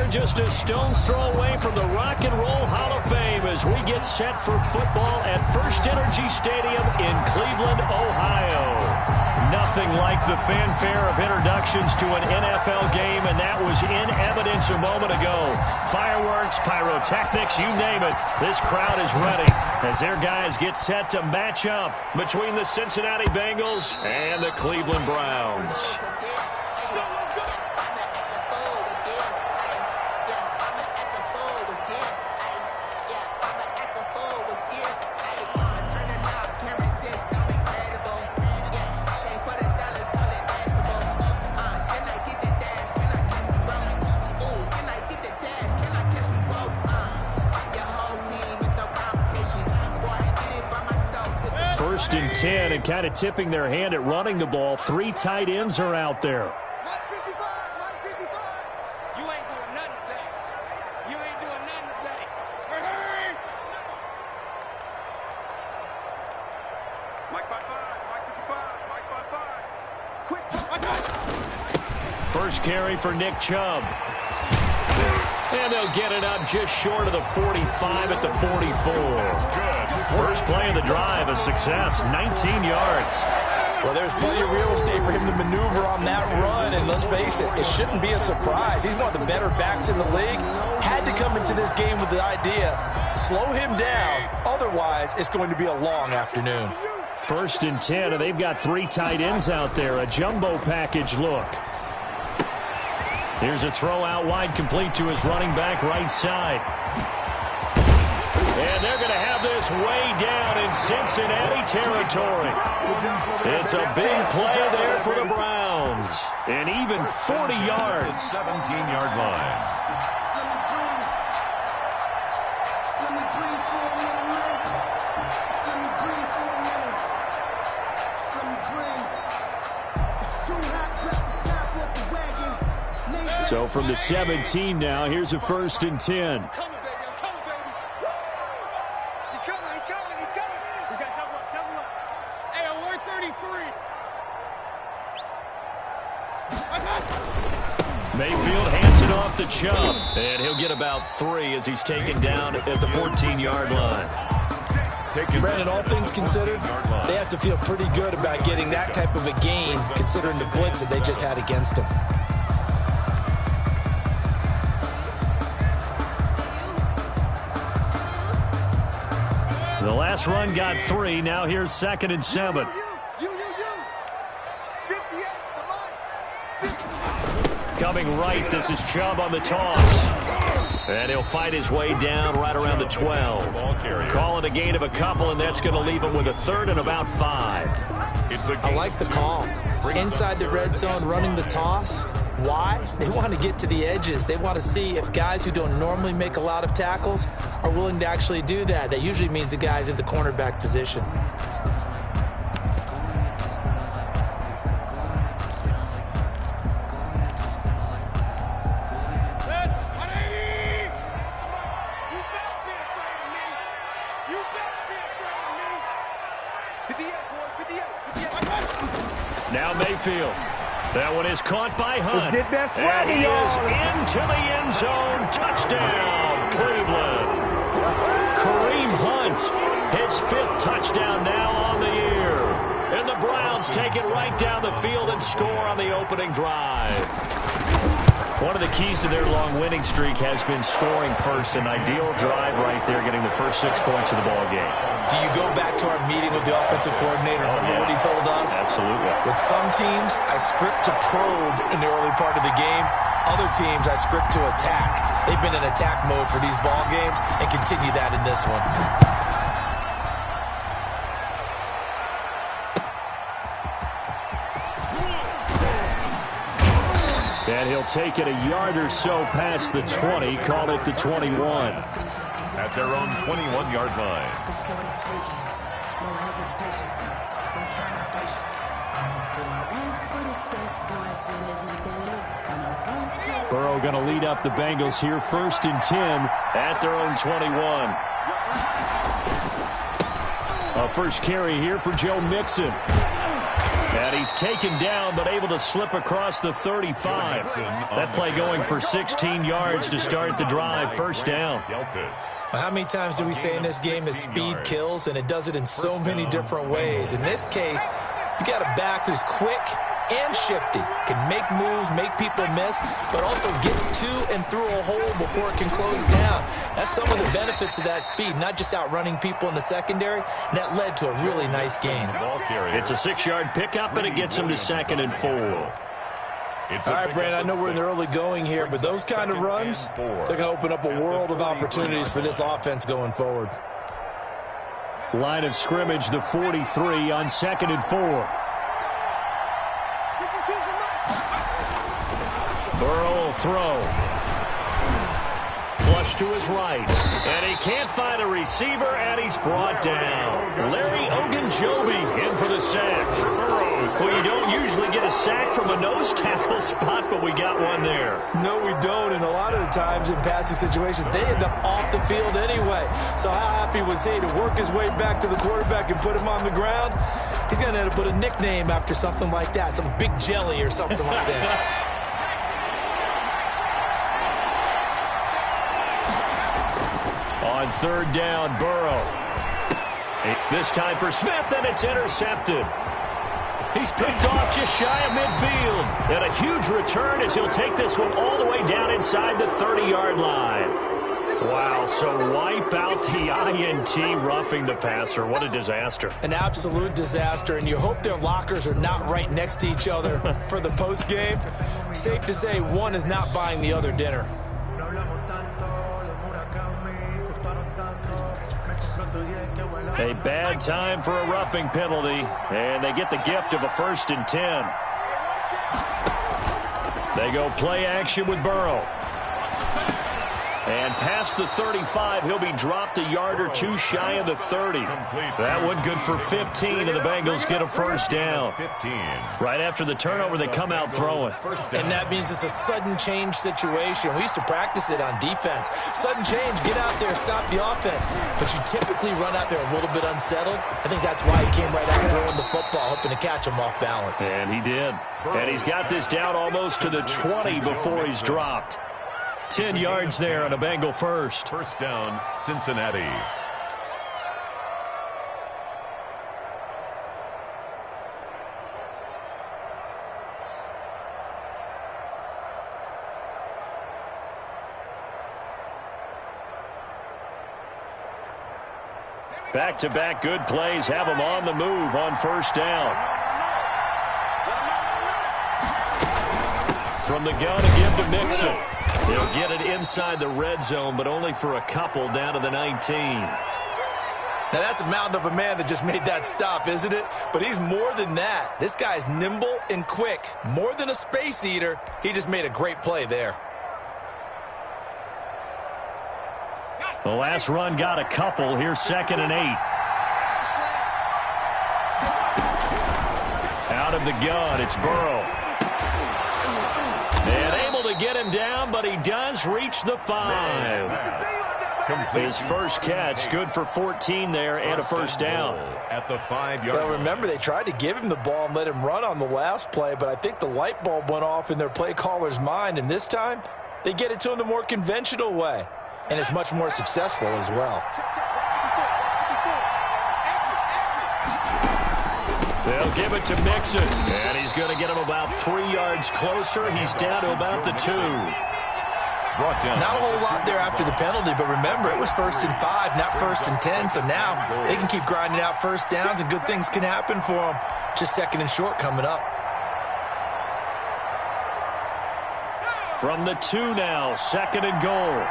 They're just a stone's throw away from the Rock and Roll Hall of Fame as we get set for football at First Energy Stadium in Cleveland, Ohio. Nothing like the fanfare of introductions to an NFL game, and that was in evidence a moment ago. Fireworks, pyrotechnics, you name it. This crowd is ready as their guys get set to match up between the Cincinnati Bengals and the Cleveland Browns. First and 10, and kind of tipping their hand at running the ball. 3 tight ends are out there. You ain't doing nothing today. You ain't doing nothing today. Hey! Mike 5-5, Mike 55, Mike 5-5. Quick. First carry for Nick Chubb. And they'll get it up just short of the 45 at the 44. First play of the drive, a success, 19 yards. Well, there's plenty of real estate for him to maneuver on that run, and let's face it, it shouldn't be a surprise. He's one of the better backs in the league. Had to come into this game with the idea, slow him down, otherwise it's going to be a long afternoon. First and 10, and they've got 3 tight ends out there, a jumbo package look. Here's a throw out wide, complete to his running back right side. And they're going to have this way down in Cincinnati territory. It's a big play there for the Browns. And even 40 yards. 17-yard line. So from the 17 now, here's a first and 10. Mayfield hands it off to Chubb, and he'll get about 3 as he's taken down at the 14-yard line. Brandon, all things considered, they have to feel pretty good about getting that type of a gain, considering the blitz that they just had against them. The last run got 3. Now here's 2nd and 7. Coming right, this is Chubb on the toss. And he'll fight his way down right around the 12. Call it a gain of a couple, and that's going to leave him with a 3rd and about 5. I like the call. Inside the red zone, running the toss. Why? They want to get to the edges. They want to see if guys who don't normally make a lot of tackles are willing to actually do that. That usually means the guy's in the cornerback position. Now Mayfield. That one is caught by Hunt. Let's get that and he swaggy, is into the end zone. Touchdown, Cleveland. Kareem Hunt, his 5th touchdown now on the year. And the Browns take it right down the field and score on the opening drive. One of the keys to their long winning streak has been scoring first. An ideal drive right there, getting the first 6 points of the ball game. Do you go back to our meeting with the offensive coordinator? Remember what he told us? Absolutely. With some teams, I script to probe in the early part of the game. Other teams, I script to attack. They've been in attack mode for these ball games and continue that in this one. And he'll take it a yard or so past the 20, call it the 21. At their own 21-yard line. Burrow going to lead up the Bengals here, 1st and 10 at their own 21. A first carry here for Joe Mixon. And he's taken down, but able to slip across the 35. That play going for 16 yards to start the drive. First down. How many times do we say in this game that speed kills, and it does it in so many different ways? In this case, you got a back who's quick and shifty, can make moves, make people miss, but also gets to and through a hole before it can close down. That's some of the benefits of that speed, not just outrunning people in the secondary, and that led to a really nice gain. It's a 6-yard pickup, and it gets him to 2nd and 4. All right, Brandon, I know we're in the early going here, but those kind of runs, they're going to open up a world of opportunities for this offense going forward. Line of scrimmage, the 43 on 2nd and 4. Burrow will throw. Flush to his right. And he can't find a receiver, and he's brought down. Larry Ogunjobi in for the sack. Well, you don't usually get a sack from a nose tackle spot, but we got one there. No, we don't, and a lot of the times in passing situations, they end up off the field anyway. So how happy was he to work his way back to the quarterback and put him on the ground? He's going to have to put a nickname after something like that, some Big Jelly or something like that. On 3rd down, Burrow. This time for Smith, and it's intercepted. He's picked off just shy of midfield. And a huge return as he'll take this one all the way down inside the 30-yard line. Wow, so wipe out the INT, roughing the passer. What a disaster. An absolute disaster, and you hope their lockers are not right next to each other for the postgame. Safe to say one is not buying the other dinner. A bad time for a roughing penalty, and they get the gift of a 1st and 10. They go play action with Burrow. And past the 35, he'll be dropped a yard or two shy of the 30. That one good for 15, and the Bengals get a 1st down. Right after the turnover, they come out throwing. And that means it's a sudden change situation. We used to practice it on defense. Sudden change, get out there, stop the offense. But you typically run out there a little bit unsettled. I think that's why he came right out throwing the football, hoping to catch him off balance. And he did. And he's got this down almost to the 20 before he's dropped. 10 yards there on a Bengal first. First down, Cincinnati. Back-to-back good plays have him on the move on 1st down. From the gun again to Mixon. They'll get it inside the red zone, but only for a couple down to the 19. Now, that's a mountain of a man that just made that stop, isn't it? But he's more than that. This guy's nimble and quick. More than a space eater, he just made a great play there. The last run got a couple. Here's 2nd and 8. Out of the gun, it's Burrow. And able to get him down, but he does reach the 5. His first catch, good for 14 there, and a 1st down. At the 5-yard Well, remember, they tried to give him the ball and let him run on the last play, but I think the light bulb went off in their play caller's mind, and this time, they get it to him the more conventional way, and it's much more successful as well. They'll give it to Mixon, and he's going to get him about 3 yards closer. He's down to about the 2. Not a whole lot there after the penalty, but remember, it was 1st and 5, not 1st and 10, so now they can keep grinding out 1st downs, and good things can happen for them. Just 2nd and short coming up. From the 2 now, 2nd and goal.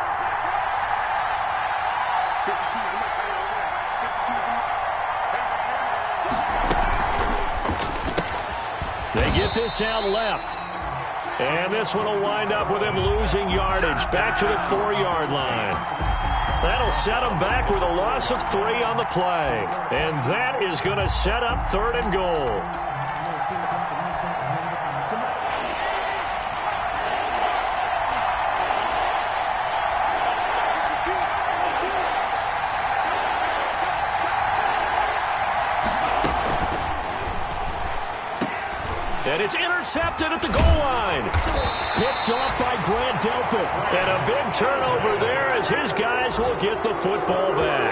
They get this out left. And this one will wind up with him losing yardage back to the 4-yard line. That'll set him back with a loss of 3 on the play. And that is going to set up 3rd and goal. And it's intercepted at the goal line. Picked off by Grant Delpit. And a big turnover there as his guys will get the football back.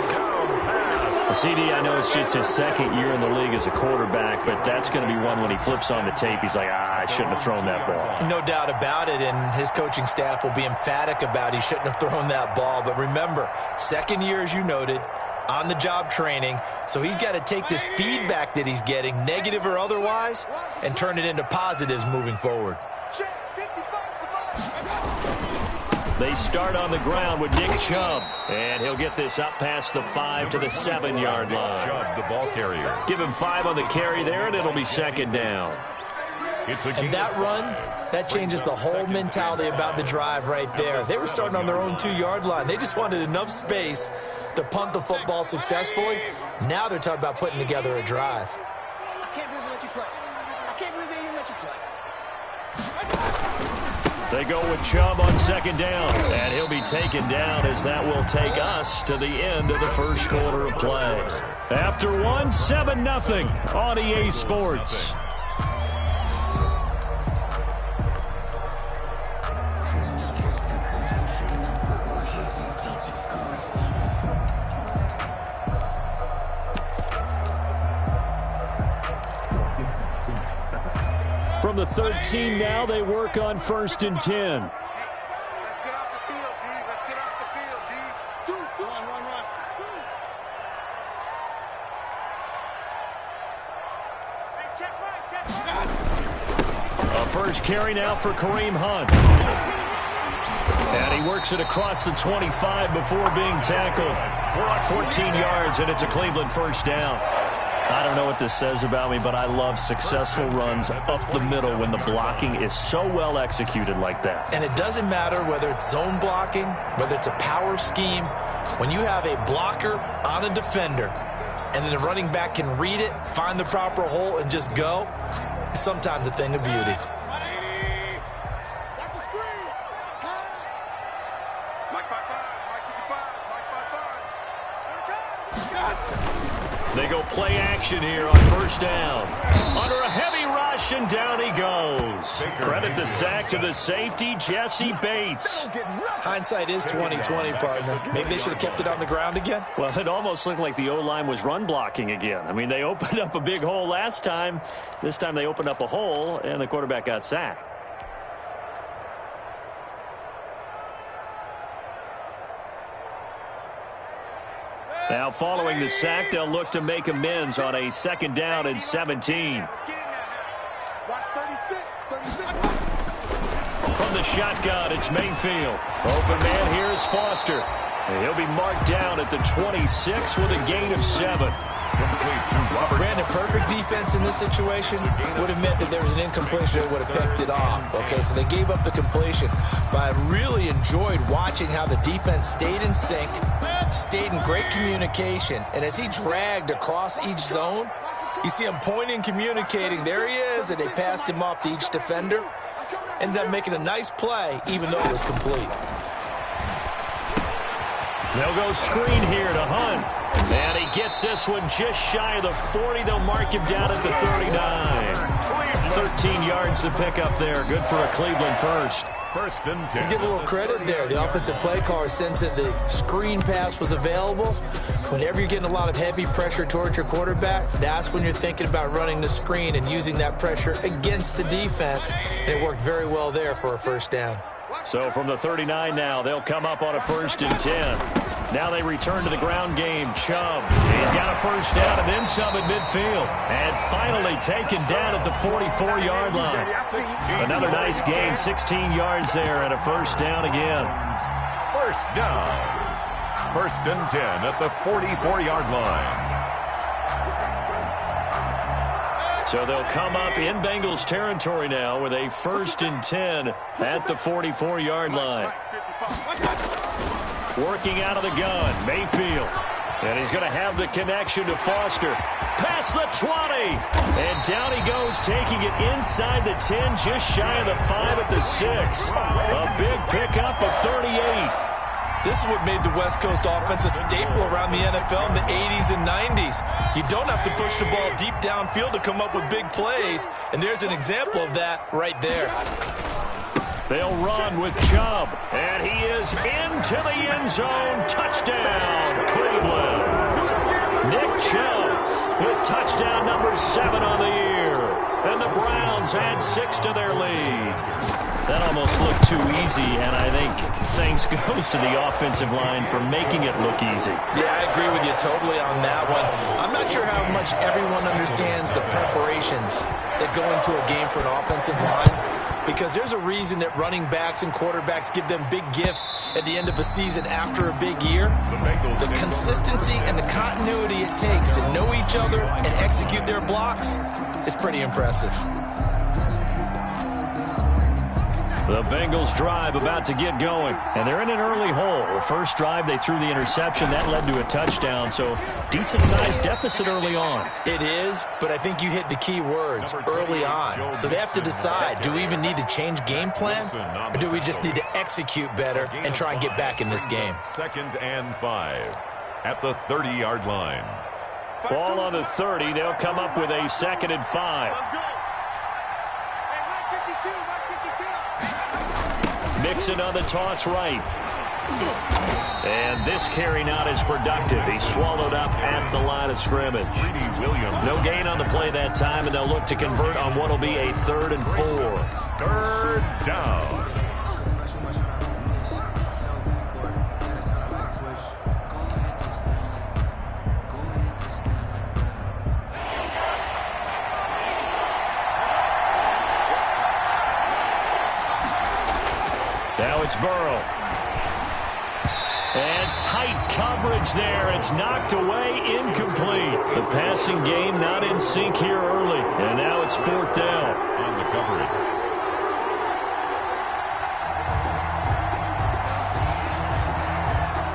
CD, I know it's just his second year in the league as a quarterback, but that's going to be one when he flips on the tape. He's like, I shouldn't have thrown that ball. No doubt about it, and his coaching staff will be emphatic about he shouldn't have thrown that ball. But remember, second year, as you noted, on-the-job training, so he's got to take this feedback that he's getting, negative or otherwise, and turn it into positives moving forward. They start on the ground with Nick Chubb, and he'll get this up past the 5 to the 7-yard line. Chubb, the ball carrier. Give him 5 on the carry there, and it'll be second down. And that run, that changes the whole mentality about the drive right there. They were starting on their own 2-yard line. They just wanted enough space to punt the football successfully. Now they're talking about putting together a drive. I can't believe they let you play. I can't believe they even let you play. They go with Chubb on second down, and he'll be taken down as that will take us to the end of the first quarter of play. After one, 7-0 on EA Sports. From the 13 now, they work on 1st and 10. Let's get off the field, D. Let's get off the field, D. Run. Hey, check right. A first carry now for Kareem Hunt. And he works it across the 25 before being tackled. 14 yards, and it's a Cleveland first down. I don't know what this says about me, but I love successful runs up the middle when the blocking is so well executed like that. And it doesn't matter whether it's zone blocking, whether it's a power scheme. When you have a blocker on a defender and then the running back can read it, find the proper hole, and just go, it's sometimes a thing of beauty. Watch the screen. Pass. Mike 5-5. Mike 55. Mike 5-5. They go play action here on first down. Under a heavy rush, and down he goes. Credit the sack to the safety, Jesse Bates. Hindsight is 20/20, partner. Maybe they should have kept it on the ground again. Well, it almost looked like the O-line was run blocking again. I mean, they opened up a big hole last time. This time they opened up a hole, and the quarterback got sacked. Now, following the sack, they'll look to make amends on a second down and 17. Watch 36. From the shotgun, it's Mayfield. Open man, here's Foster. And he'll be marked down at the 26 with a gain of 7. Brandon, perfect defense in this situation would have meant that there was an incompletion that would have picked it off. Okay, so they gave up the completion. But I really enjoyed watching how the defense stayed in sync, stayed in great communication. And as he dragged across each zone, you see him pointing, communicating. There he is, and they passed him off to each defender. Ended up making a nice play, even though it was complete. They'll go screen here to Hunt. And he gets this one just shy of the 40. They'll mark him down at the 39. 13 yards to pick up there. Good for a Cleveland first. 1st and 10. Let's give a little credit there. The offensive play caller sensed that the screen pass was available. Whenever you're getting a lot of heavy pressure towards your quarterback, that's when you're thinking about running the screen and using that pressure against the defense. And it worked very well there for a first down. So from the 39 now, they'll come up on a 1st and 10. Now they return to the ground game. Chubb, he's got a first down and then some at midfield. And finally taken down at the 44-yard line. Another nice gain, 16 yards there and a first down again. First down. 1st and 10 at the 44-yard line. So they'll come up in Bengals territory now with a 1st and 10 at the 44-yard line. Working out of the gun, Mayfield. And he's going to have the connection to Foster. Past the 20. And down he goes, taking it inside the 10, just shy of the 5 at the 6. A big pickup of 38. This is what made the West Coast offense a staple around the NFL in the 80s and 90s. You don't have to push the ball deep downfield to come up with big plays, and there's an example of that right there. They'll run with Chubb, and he is into the end zone. Touchdown, Cleveland. Nick Chubb with touchdown number 7 on the year. And the Browns add 6 to their lead. That almost looked too easy, and I think thanks goes to the offensive line for making it look easy. Yeah, I agree with you totally on that one. I'm not sure how much everyone understands the preparations that go into a game for an offensive line, because there's a reason that running backs and quarterbacks give them big gifts at the end of a season after a big year. The consistency and the continuity it takes to know each other and execute their blocks is pretty impressive. The Bengals drive about to get going, and they're in an early hole. First drive, they threw the interception. That led to a touchdown, so decent-sized deficit early on. It is, but I think you hit the key words, early on. So they have to decide, do we even need to change game plan, or do we just need to execute better and try and get back in this game? 2nd and 5 at the 30-yard line. Ball on the 30. They'll come up with a 2nd and 5. Mixon on the toss right. And this carry not as productive. He swallowed up at the line of scrimmage. No gain on the play that time, and they'll look to convert on what will be a 3rd and 4. 3rd down. Now it's Burrow. And tight coverage there. It's knocked away, incomplete. The passing game not in sync here early. And now it's 4th down. On the coverage.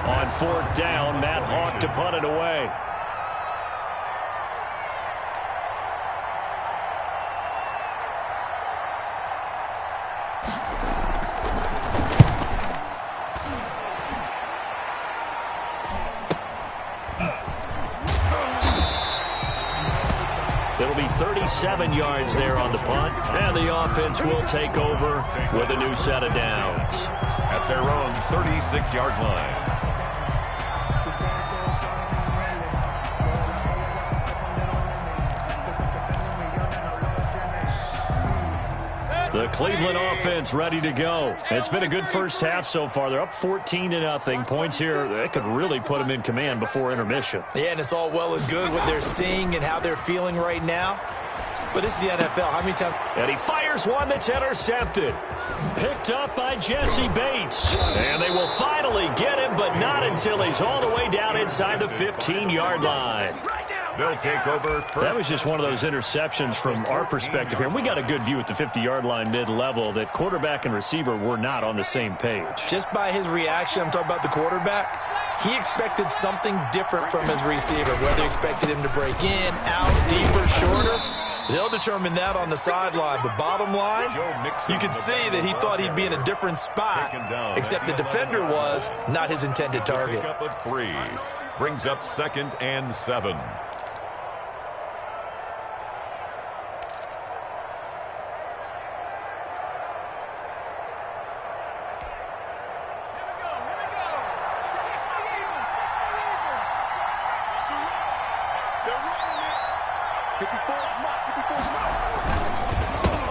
On 4th down, Matt Hawk to punt it away. It'll be 37 yards there on the punt, and the offense will take over with a new set of downs. At their own 36-yard line. The Cleveland offense ready to go. It's been a good first half so far. They're up 14-0. Points here, they could really put them in command before intermission. Yeah, and it's all well and good what they're seeing and how they're feeling right now. But this is the NFL. How many times? And he fires one that's intercepted. Picked up by Jesse Bates. And they will finally get him, but not until he's all the way down inside the 15-yard line. They'll take over first. That was just one of those interceptions from our perspective here. We got a good view at the 50-yard line mid-level that quarterback and receiver were not on the same page. Just by his reaction, I'm talking about the quarterback, he expected something different from his receiver, whether he expected him to break in, out, deeper, shorter. They'll determine that on the sideline. But bottom line, you can see that he thought he'd be in a different spot, except the defender was not his intended target. Pick up of 3. Brings up 2nd and 7.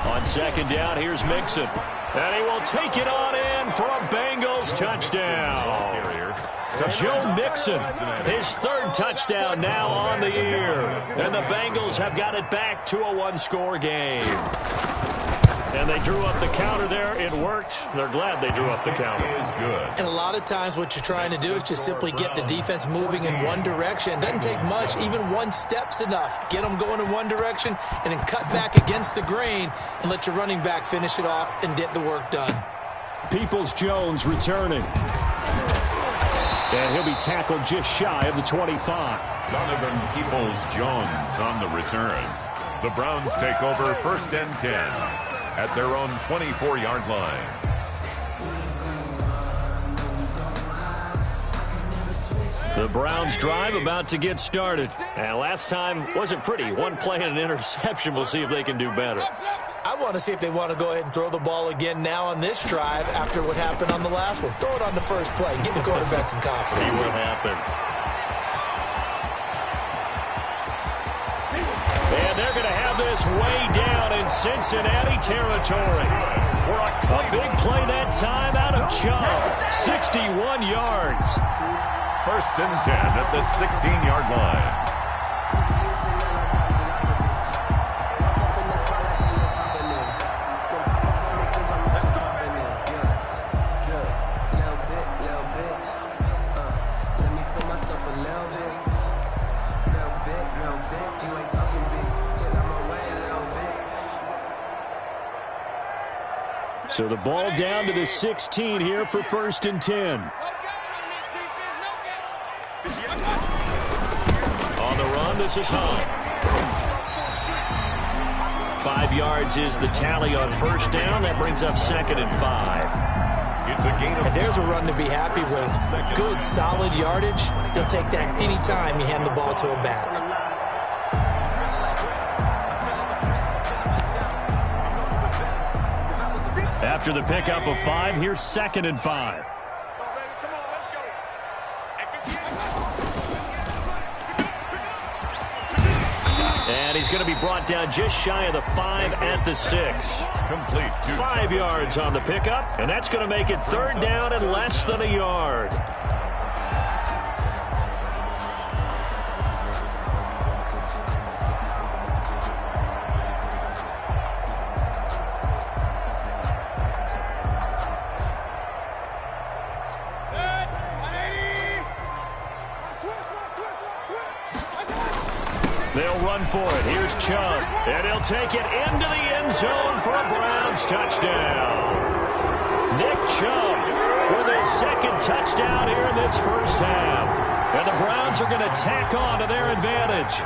On 2nd down, here's Mixon. And he will take it on in for a Bengals touchdown. Joe Mixon, his 3rd touchdown now on the year. And the Bengals have got it back to a 1-score game. And they drew up the counter there. It worked. They're glad they drew up the counter. Is good. And a lot of times what you're trying to do is just simply get the defense moving in one direction. It doesn't take much. Even one step's enough. Get them going in one direction and then cut back against the grain and let your running back finish it off and get the work done. Peoples-Jones returning. And he'll be tackled just shy of the 25. Donovan Peoples-Jones on the return. The Browns take over 1st and 10 at their own 24-yard line. The Browns drive about to get started. And last time wasn't pretty. One play and an interception. We'll see if they can do better. I want to see if they want to go ahead and throw the ball again now on this drive after what happened on the last one. Throw it on the first play and give the quarterback some confidence. See what happens. And they're going to have this way down in Cincinnati territory. A big play that time out of Chubb. 61 yards. 1st and 10 at the 16-yard line. So the ball down to the 16 here for 1st and 10. On the run, this is Hunt. 5 yards is the tally on first down. That brings up 2nd and 5. It's a gain of... And there's a run to be happy with. Good, solid yardage. He'll take that anytime you hand the ball to a back. After the pickup of 5, here's 2nd and 5. And he's going to be brought down just shy of the 5 at the 6. Complete. 5 yards on the pickup, and that's going to make it 3rd down and less than a yard. They'll run for it. Here's Chubb. And he'll take it into the end zone for a Browns touchdown. Nick Chubb with his 2nd touchdown here in this first half. And the Browns are going to tack on to their advantage.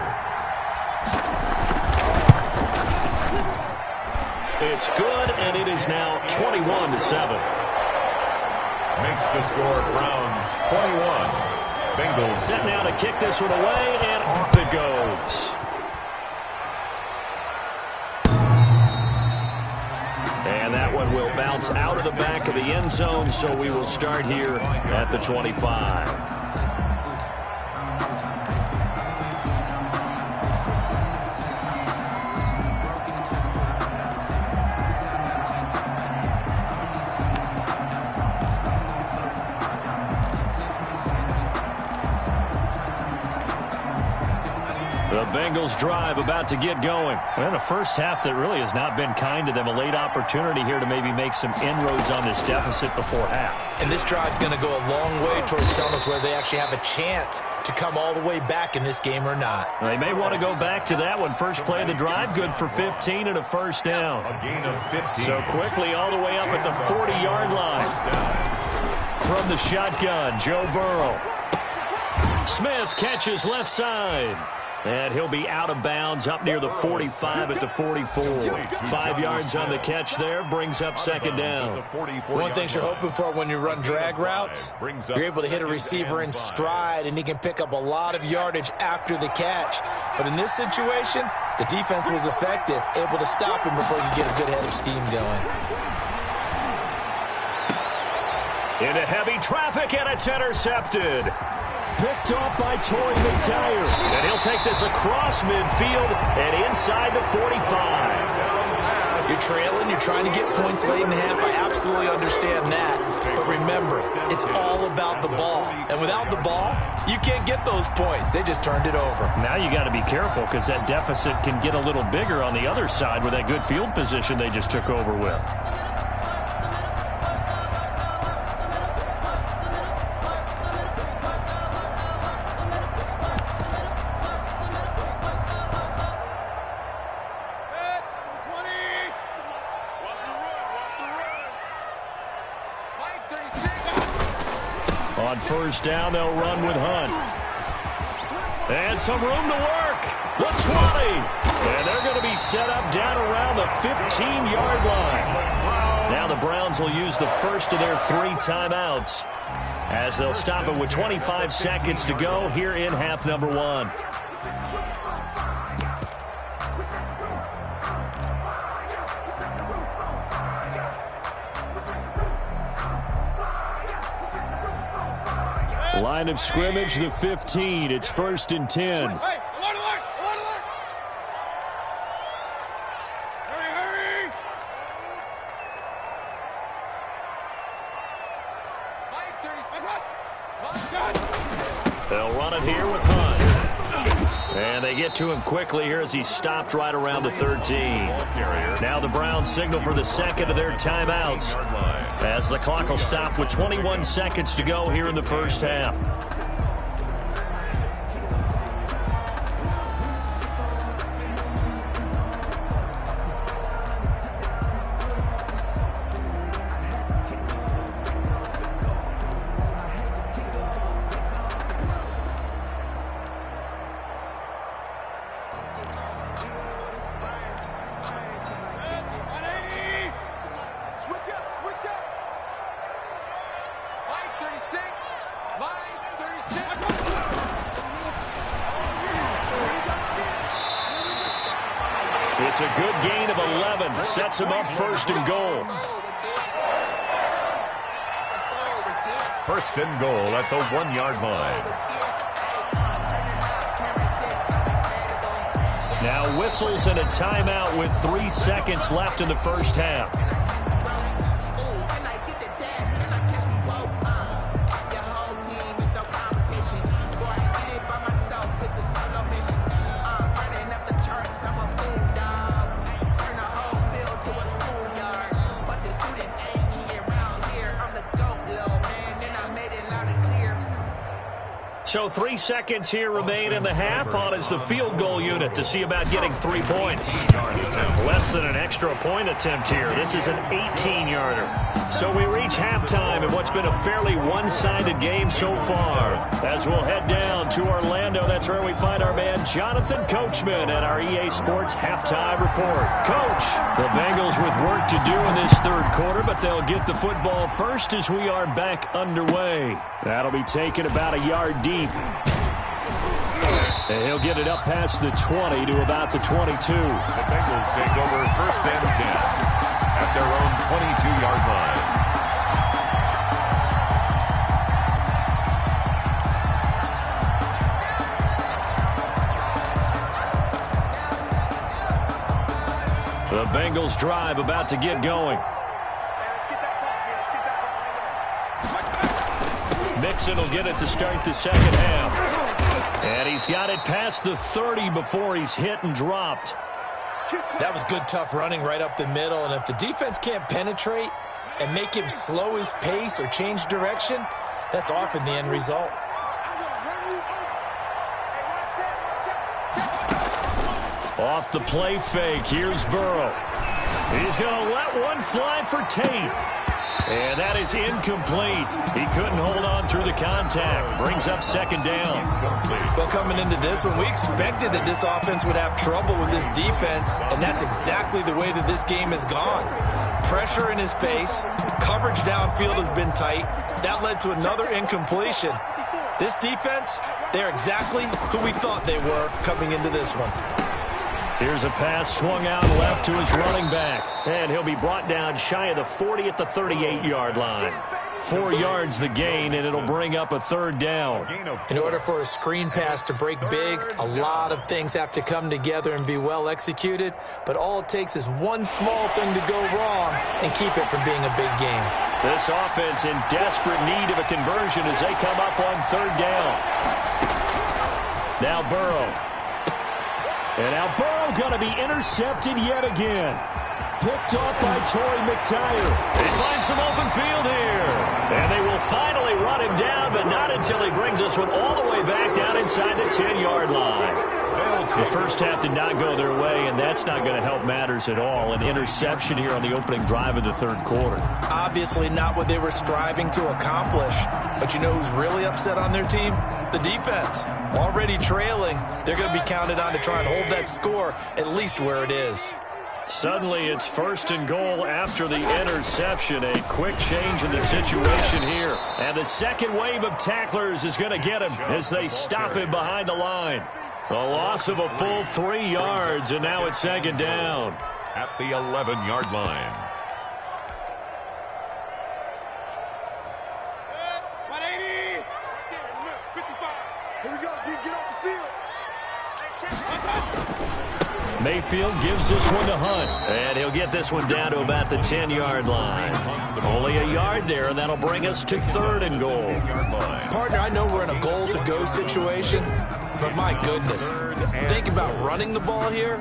It's good, and it is now 21-7. Makes the score Browns 21. Bengals set now to kick this one away, and off it goes. And that one will bounce out of the back of the end zone, so we will start here at the 25. The Bengals drive about to get going. Well, the first half that really has not been kind to them. A late opportunity here to maybe make some inroads on this deficit before half. And this drive's going to go a long way towards telling us whether they actually have a chance to come all the way back in this game or not. They may want to go back to that one. First play of the drive, good for 15 and a first down. A gain of 15. So quickly all the way up at the 40-yard line. From the shotgun, Joe Burrow. Smith catches left side. And he'll be out of bounds up near the 45 at the 44. 5 yards on the catch there, brings up 2nd down. One thing you're hoping for when you run drag routes, you're able to hit a receiver in stride, and he can pick up a lot of yardage after the catch. But in this situation, the defense was effective, able to stop him before you get a good head of steam going. Into heavy traffic, and it's intercepted. Picked off by Torrey McTyer. And he'll take this across midfield and inside the 45. You're trailing, you're trying to get points late in the half. I absolutely understand that. But remember, it's all about the ball. And without the ball, you can't get those points. They just turned it over. Now you got to be careful because that deficit can get a little bigger on the other side with that good field position they just took over with. On first down, they'll run with Hunt. And some room to work. The 20. And they're going to be set up down around the 15-yard line. Now the Browns will use the first of their 3 timeouts. as they'll stop it with 25 seconds to go here in half number one. Line of scrimmage, the 15. It's 1st and 10. They'll run it here with Hunt. And they get to him quickly here as he stopped right around the 13. Now the Browns signal for the second of their timeouts, as the clock will stop with 21 seconds to go here in the first half. It's a good gain of 11. Sets him up 1st and goal. 1st and goal at the 1-yard line. Now whistles and a timeout with 3 seconds left in the first half. So 3 seconds here remain in the half. On is the field goal unit to see about getting 3 points. Less than an extra point attempt here. This is an 18-yarder. So we reach halftime in what's been a fairly one-sided game so far. As we'll head down to Orlando, that's where we find our man Jonathan Coachman at our EA Sports Halftime Report. Coach, the Bengals with work to do in this third quarter, but they'll get the football first as we are back underway. That'll be taken about a yard deep. And he'll get it up past the 20 to about the 22. The Bengals take over 1st and 10 at their own 22-yard line. The Bengals drive about to get going. Mixon will get it to start the second half. And he's got it past the 30 before he's hit and dropped. That was good, tough running right up the middle. And if the defense can't penetrate and make him slow his pace or change direction, that's often the end result. Off the play fake, here's Burrow. He's going to let one fly for Tate. And that is incomplete. He couldn't hold on through the contact. Brings up second down. Well, coming into this one, we expected that this offense would have trouble with this defense, and that's exactly the way that this game has gone. Pressure in his face. Coverage downfield has been tight. That led to another incompletion. This defense, they're exactly who we thought they were coming into this one. Here's a pass swung out left to his running back. And he'll be brought down shy of the 40 at the 38-yard line. 4 yards the gain, and it'll bring up a third down. In order for a screen pass to break big, a lot of things have to come together and be well executed. But all it takes is one small thing to go wrong and keep it from being a big game. This offense in desperate need of a conversion as they come up on third down. Now Burrow. And now Burrow going to be intercepted yet again. Picked off by Torrey McTyer. They find some open field here. And they will finally run him down, but not until he brings us one all the way back down inside the 10-yard line. The first half did not go their way, and that's not going to help matters at all. An interception here on the opening drive of the third quarter. Obviously not what they were striving to accomplish. But you know who's really upset on their team? The defense. Already trailing, they're going to be counted on to try and hold that score at least where it is. Suddenly it's 1st and goal after the interception. A quick change in the situation here. And the second wave of tacklers is going to get him as they stop him behind the line. A loss of a full 3 yards, and now it's 2nd down. At the 11-yard line. Here we go, G. Get off the field. Mayfield gives this one to Hunt, and he'll get this one down to about the 10-yard line. Only a yard there, and that'll bring us to 3rd and goal. Partner, I know we're in a goal-to-go situation, but my goodness, think about running the ball here.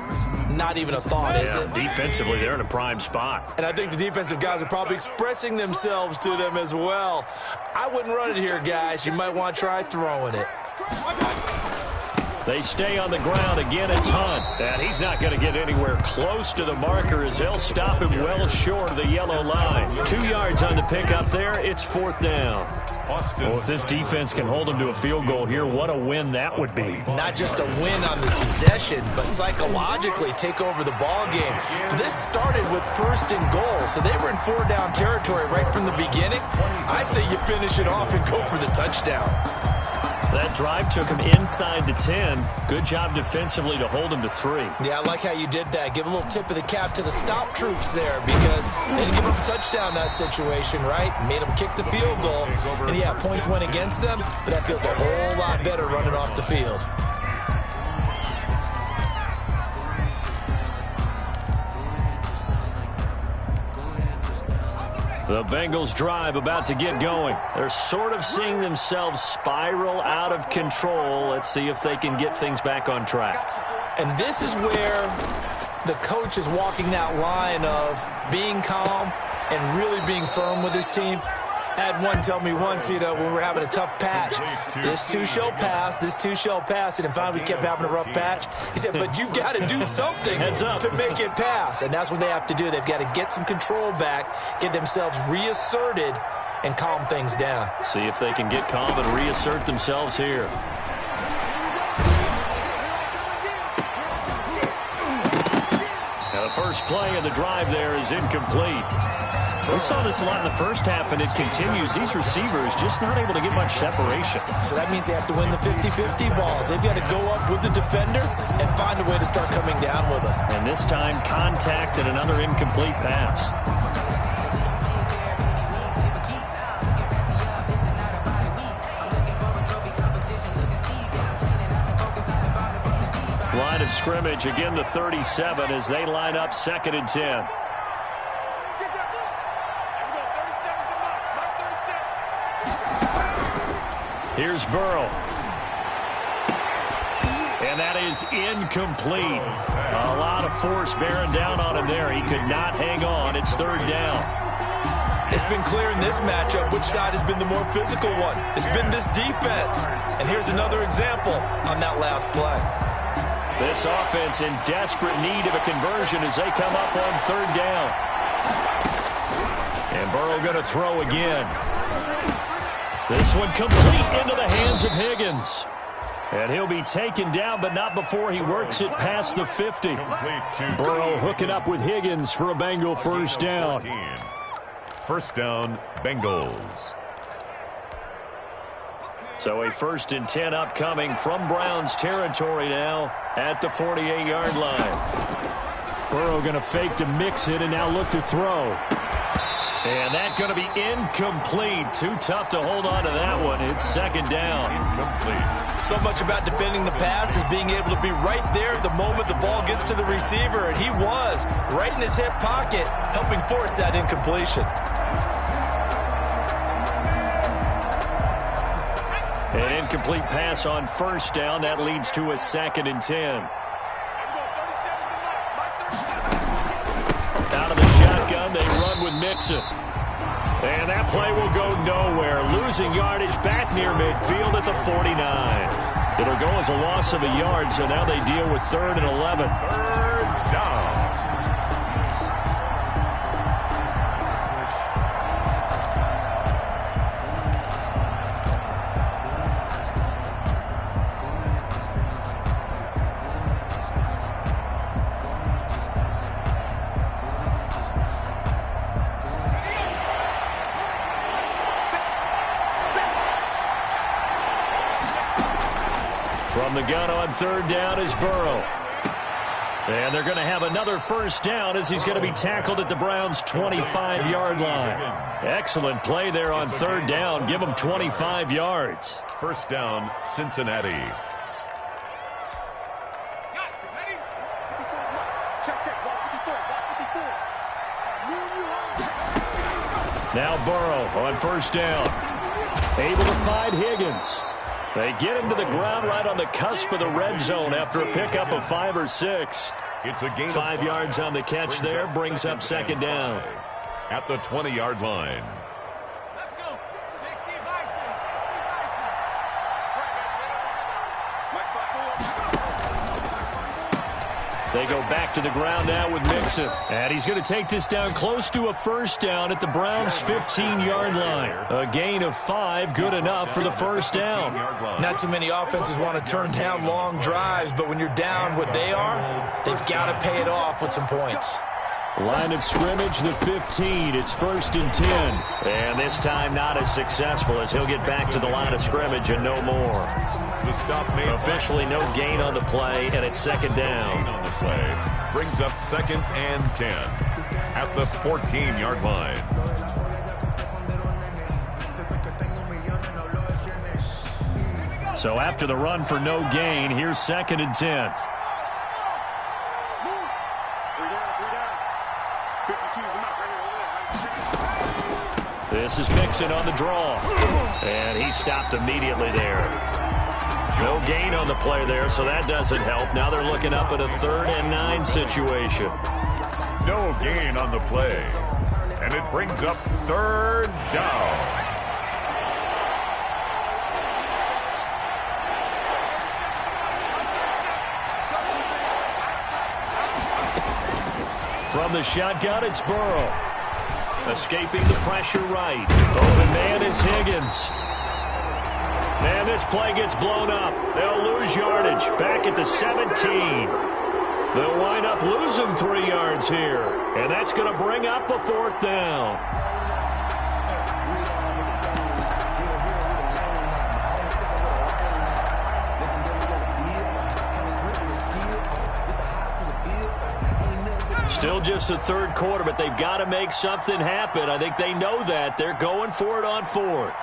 Not even a thought, is it? Defensively, they're in a prime spot. And I think the defensive guys are probably expressing themselves to them as well. I wouldn't run it here, guys. You might want to try throwing it. They stay on the ground. Again, it's Hunt. And he's not going to get anywhere close to the marker as they'll stop him well short of the yellow line. 2 yards on the pickup there. It's 4th down. Oh, if this defense can hold them to a field goal here, what a win that would be. Not just a win on the possession, but psychologically take over the ball game. This started with 1st and goal, so they were in 4-down territory right from the beginning. I say you finish it off and go for the touchdown. That drive took him inside the 10. Good job defensively to hold him to 3. Yeah, I like how you did that. Give a little tip of the cap to the stop troops there because they didn't give up a touchdown in that situation, right? Made them kick the field goal. And, yeah, points went against them, but that feels a whole lot better running off the field. The Bengals drive about to get going. They're sort of seeing themselves spiral out of control. Let's see if they can get things back on track. And this is where the coach is walking that line of being calm and really being firm with his team. I had one tell me once, when we were having a tough patch, this too shall pass, this too shall pass. And finally we kept having a rough patch. He said, but you've got to do something to make it pass. And that's what they have to do. They've got to get some control back, get themselves reasserted, and calm things down. See if they can get calm and reassert themselves here. Now the first play of the drive there is incomplete. We saw this a lot in the first half, and it continues. These receivers just not able to get much separation. So that means they have to win the 50-50 balls. They've got to go up with the defender and find a way to start coming down with them. And this time, contact and another incomplete pass. Line of scrimmage, again the 37 as they line up 2nd and 10. Here's Burrow. And that is incomplete. A lot of force bearing down on him there. He could not hang on. It's 3rd down. It's been clear in this matchup which side has been the more physical one. It's been this defense. And here's another example on that last play. This offense in desperate need of a conversion as they come up on 3rd down. And Burrow going to throw again. This one complete into the hands of Higgins. And he'll be taken down, but not before he works it past the 50. Burrow hooking up with Higgins for a Bengal 1st down. 1st down, Bengals. So a 1st and 10 upcoming from Browns territory now at the 48-yard line. Burrow going to fake to mix it and now look to throw. And that's going to be incomplete. Too tough to hold on to that one. It's 2nd down. Incomplete. So much about defending the pass is being able to be right there at the moment the ball gets to the receiver. And he was right in his hip pocket, helping force that incompletion. An incomplete pass on 1st down. That leads to a 2nd and 10. Out of the shotgun, they run with Mixon. And that play will go nowhere. Losing yardage back near midfield at the 49. It'll go as a loss of a yard, so now they deal with 3rd and 11. 3rd down. From the gun on 3rd down is Burrow. And they're going to have another 1st down as he's going to be tackled at the Browns' 25-yard line. Excellent play there on 3rd down. Give them 25 yards. 1st down, Cincinnati. Now Burrow on 1st down. Able to find Higgins. They get him to the ground right on the cusp of the red zone after a pickup of 5 or 6. It's a gain of 5 yards on the catch there, brings up 2nd down. At the 20-yard line. Let's go. 60 Bison. 60 Bison. They go back to the ground now with Mixon. And he's going to take this down close to a 1st down at the Browns' 15-yard line. A gain of 5, good enough for the 1st down. Not too many offenses want to turn down long drives, but when you're down what they are, they've got to pay it off with some points. Line of scrimmage, the 15. It's 1st and 10. And this time not as successful as he'll get back to the line of scrimmage and no more. The stop made. Officially no gain on the play, and it's 2nd down. On the play brings up 2nd and 10 at the 14-yard line. So after the run for no gain, here's 2nd and 10. This is Mixon on the draw. And he stopped immediately there. No gain on the play there, so that doesn't help. Now they're looking up at a 3rd and 9 situation. No gain on the play. And it brings up 3rd down. From the shotgun, it's Burrow. Escaping the pressure right. Open man is Higgins. And this play gets blown up. They'll lose yardage back at the 17. They'll wind up losing 3 yards here. And that's going to bring up a 4th down. Still just the 3rd quarter, but they've got to make something happen. I think they know that. They're going for it on 4th.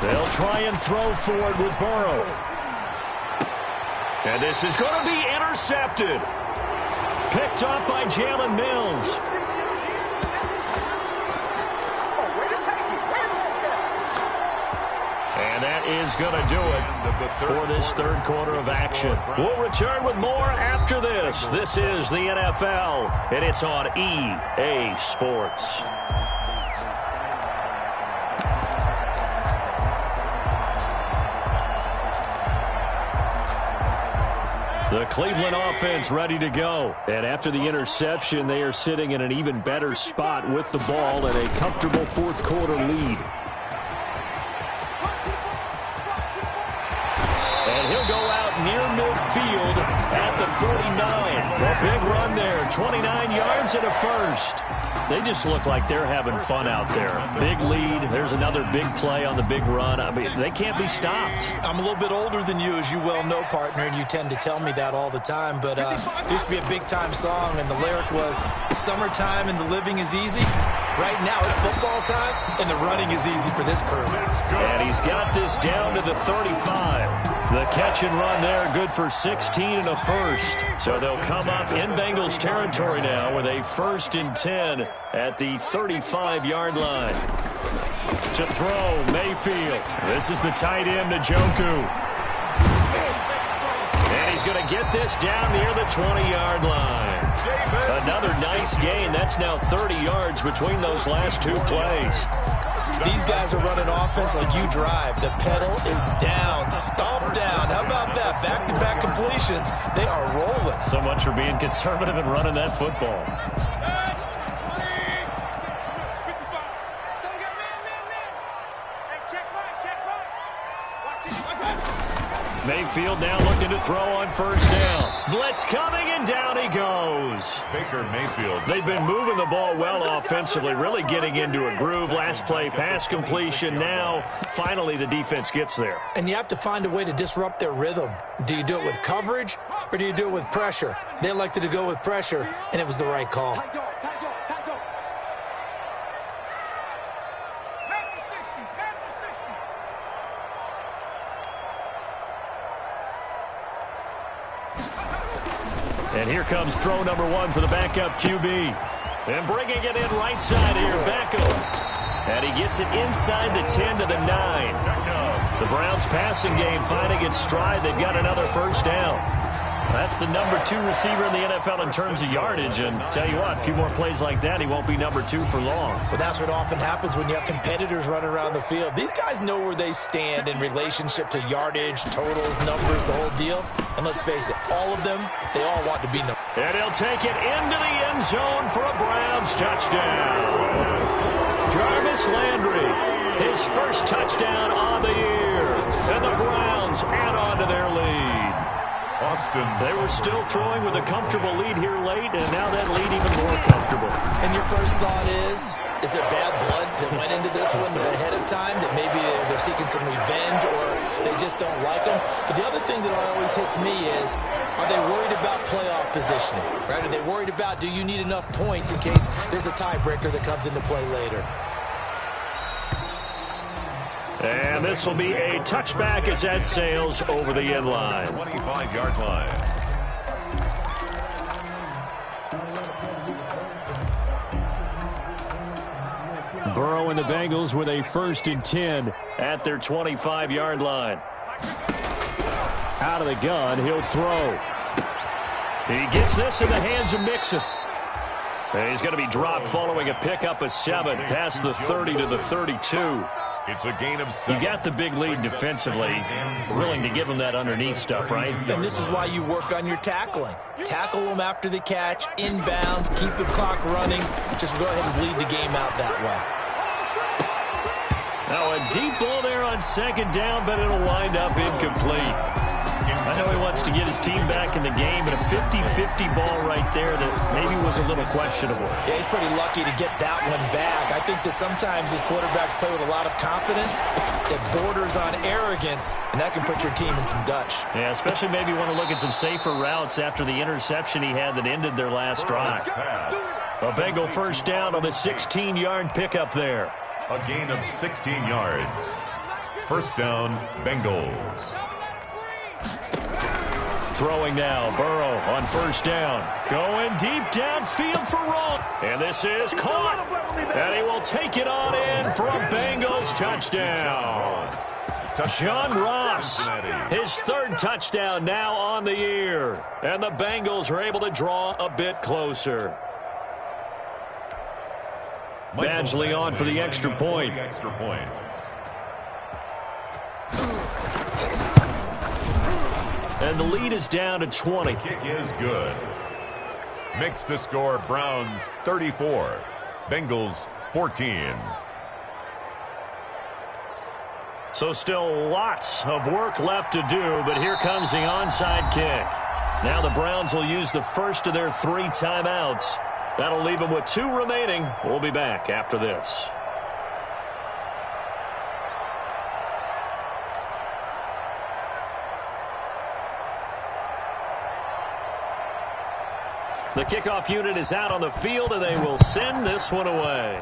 They'll try and throw forward with Burrow. And this is going to be intercepted. Picked up by Jalen Mills. And that is going to do it for this 3rd quarter of action. We'll return with more after this. This is the NFL, and it's on EA Sports. The Cleveland offense ready to go. And after the interception, they are sitting in an even better spot with the ball and a comfortable 4th quarter lead. And he'll go out near midfield at the 49. A big run there, 29 yards and a 1st. They just look like they're having fun out there. Big lead. There's another big play on the big run. I mean, they can't be stopped. I'm a little bit older than you, as you well know, partner, and you tend to tell me that all the time. But there used to be a big-time song, and the lyric was, "Summertime and the living is easy." Right now, it's football time, and the running is easy for this crew. And he's got this down to the 35. The catch and run there, good for 16 and a 1st. So they'll come up in Bengals territory now with a 1st and 10 at the 35-yard line. To throw, Mayfield. This is the tight end, Njoku. And he's going to get this down near the 20-yard line. Another nice gain. That's now 30 yards between those last 2 plays. These guys are running offense like you drive. The pedal is down, stomp down. How about that? Back-to-back completions. They are rolling. So much for being conservative and running that football. Mayfield now looking to throw on first down. Blitz coming, and down he goes. Baker Mayfield. They've been moving the ball well offensively, really getting into a groove. Last play, pass completion. Now, finally, the defense gets there. And you have to find a way to disrupt their rhythm. Do you do it with coverage, or do you do it with pressure? They elected to go with pressure, and it was the right call. And here comes throw number one for the backup QB. And bringing it in right side here, Beckham. And he gets it inside the 10 to the 9. The Browns passing game finding its stride. They've got another first down. That's the number 2 receiver in the NFL in terms of yardage. And tell you what, a few more plays like that, he won't be number 2 for long. But that's what often happens when you have competitors running around the field. These guys know where they stand in relationship to yardage, totals, numbers, the whole deal. And let's face it, all of them, they all want to be number. And he'll take it into the end zone for a Browns touchdown. Jarvis Landry, his first touchdown on the year. And the Browns add on to their lead. They were still throwing with a comfortable lead here late, and now that lead even more comfortable. And your first thought is there bad blood that went into this one ahead of time, that maybe they're seeking some revenge or they just don't like them? But the other thing that always hits me is, are they worried about playoff positioning? Right? Are they worried about, do you need enough points in case there's a tiebreaker that comes into play later? And this will be a touchback as that sails over the end line. 25-yard line. Burrow and the Bengals with a 1st and 10 at their 25-yard line. Out of the gun, he'll throw. He gets this in the hands of Mixon. And he's going to be dropped following a pickup of 7 past the 30 to the 32. It's a gain of 7. You got the big lead defensively. Willing to give them that underneath stuff, right? And this is why you work on your tackling. Tackle them after the catch, inbounds, keep the clock running. Just go ahead and bleed the game out that way. Now a deep ball there on second down, but it'll wind up incomplete. I know he wants to get his team back in the game, but a 50-50 ball right there that maybe was a little questionable. Yeah, he's pretty lucky to get that one back. I think that sometimes his quarterbacks play with a lot of confidence that borders on arrogance, and that can put your team in some Dutch. Yeah, especially maybe want to look at some safer routes after the interception he had that ended their last drive. A Bengal first down on the 16-yard pickup there. A gain of 16 yards. First down, Bengals. Throwing now, Burrow on first down. Going deep downfield for Roll. And this is caught. And he will take it on in for a Bengals touchdown. John Ross, his 3rd touchdown now on the year. And the Bengals are able to draw a bit closer. Badgley on for the extra point. And the lead is down to 20. Kick is good. Makes the score Browns 34, Bengals 14. So still lots of work left to do, but here comes the onside kick. Now the Browns will use the first of their 3 timeouts. That'll leave them with 2 remaining. We'll be back after this. The kickoff unit is out on the field, and they will send this one away.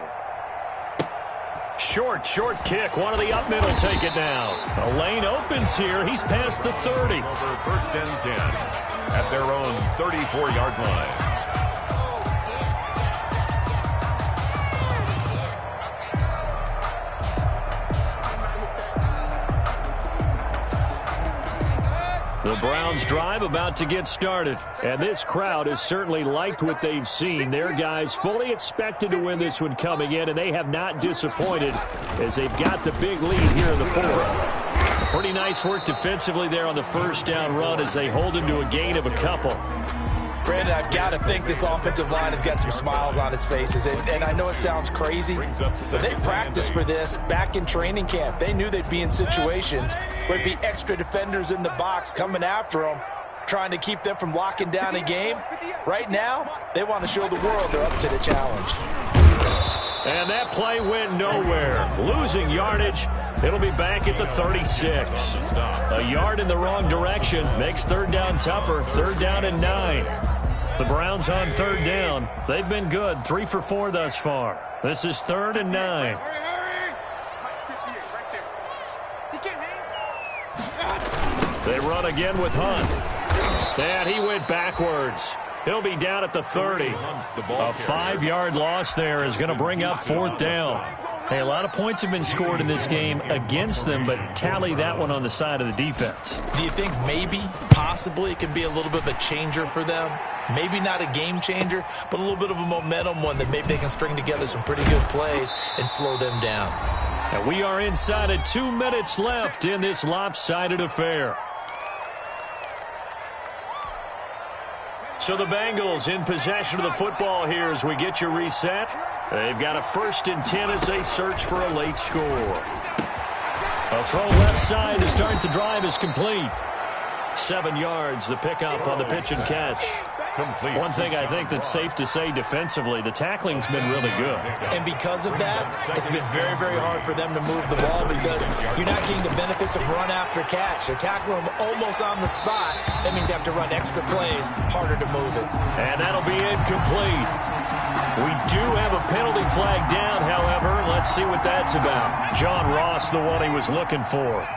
Short kick. One of the up mid will take it now. A lane opens here. He's past the 30. Over 1st and 10 at their own 34-yard line. The Browns drive about to get started. And this crowd has certainly liked what they've seen. Their guys fully expected to win this one coming in, and they have not disappointed as they've got the big lead here in the 4th. Pretty nice work defensively there on the first down run as they hold him to a gain of a couple. Brandon, I've got to think this offensive line has got some smiles on its faces. And I know it sounds crazy, but they practiced for this back in training camp. They knew they'd be in situations where it'd be extra defenders in the box coming after them, trying to keep them from locking down a game. Right now, they want to show the world they're up to the challenge. And that play went nowhere. Losing yardage. It'll be back at the 36. A yard in the wrong direction makes third down tougher. Third down and 9. The Browns on third down. They've been good. 3 for 4 thus far. This is 3rd and 9. They run again with Hunt. And he went backwards. He'll be down at the 30. A 5-yard loss there is going to bring up 4th down. Hey, a lot of points have been scored in this game against them, but tally that one on the side of the defense. Do you think maybe, possibly, it can be a little bit of a changer for them? Maybe not a game changer, but a little bit of a momentum one that maybe they can string together some pretty good plays and slow them down. And we are inside of 2 minutes left in this lopsided affair. So the Bengals in possession of the football here as we get you reset. They've got a 1st and 10 as they search for a late score. A throw left side to start the drive is complete. 7 yards, the pickup on the pitch and catch. Complete. One thing I think that's safe to say defensively, the tackling's been really good. And because of that, it's been very, very hard for them to move the ball because you're not getting the benefits of run after catch. They're tackling them almost on the spot. That means you have to run extra plays, harder to move it. And that'll be incomplete. We do have a penalty flag down, however. Let's see what that's about. John Ross, the one he was looking for.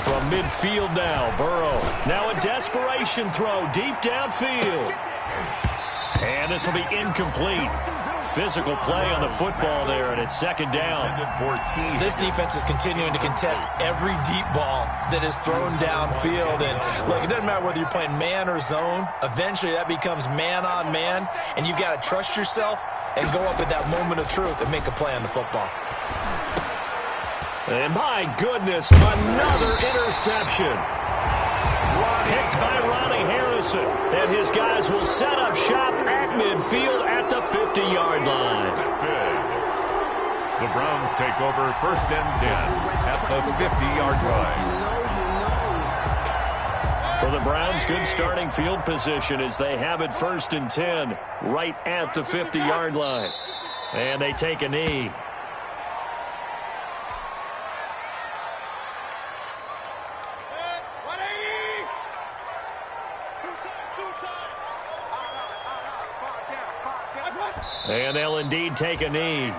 From midfield now, Burrow. Now a desperation throw deep downfield. And this will be incomplete. Physical play on the football there, and it's 2nd down. This defense is continuing to contest every deep ball that is thrown downfield. And look, it doesn't matter whether you're playing man or zone. Eventually that becomes man on man, and you've got to trust yourself and go up at that moment of truth and make a play on the football. And my goodness, another interception. Picked by Ronnie Harrison. And his guys will set up shop at midfield at the 50-yard line. The Browns take over 1st and 10 at the 50-yard line. For the Browns, good starting field position as they have it 1st and 10 right at the 50-yard line. And they take a knee. And they'll indeed take a knee.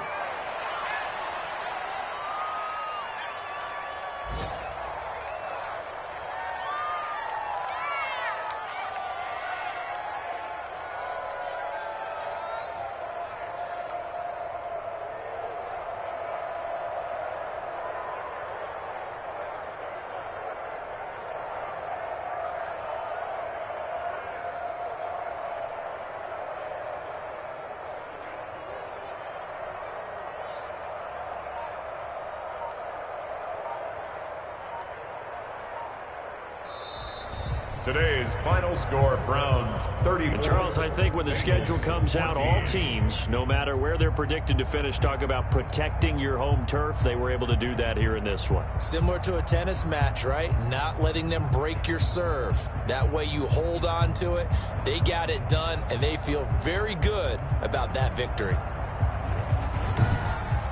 Today's final score, Browns 31. Charles, I think when the schedule comes out, all teams, no matter where they're predicted to finish, talk about protecting your home turf. They were able to do that here in this one. Similar to a tennis match, right? Not letting them break your serve. That way you hold on to it. They got it done, and they feel very good about that victory.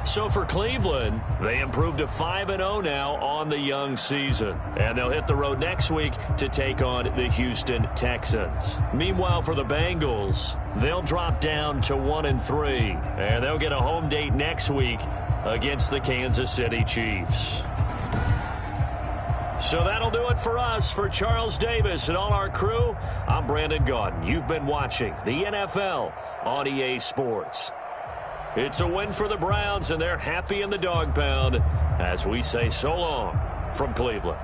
So for Cleveland, they improved to 5-0 now on the young season. And they'll hit the road next week to take on the Houston Texans. Meanwhile, for the Bengals, they'll drop down to 1-3. And they'll get a home date next week against the Kansas City Chiefs. So that'll do it for us. For Charles Davis and all our crew, I'm Brandon Gaudin. You've been watching the NFL on EA Sports. It's a win for the Browns, and they're happy in the dog pound as we say so long from Cleveland.